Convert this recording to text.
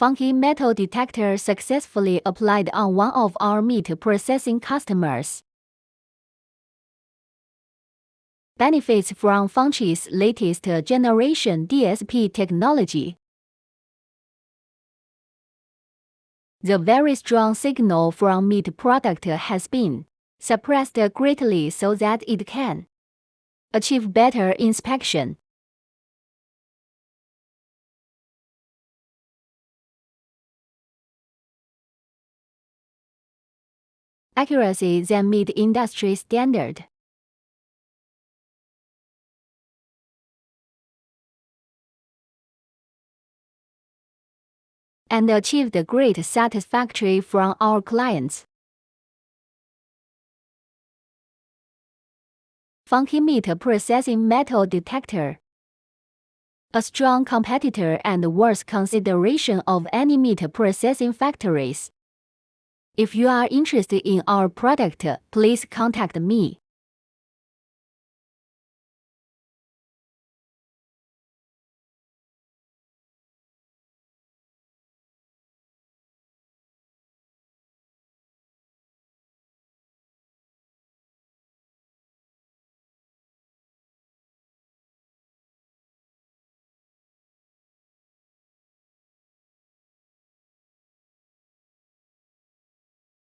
Fanchi Metal Detector successfully applied on one of our meat processing customers. Benefits from Fanchi's latest generation DSP technology. The very strong signal from meat product has been suppressed greatly so that it can achieve better inspection accuracy than meat industry standard. And achieved great satisfactory from our clients. Fanchi Meat Processing Metal Detector. A strong competitor and worth consideration of any meat processing factories. If you are interested in our product, please contact me.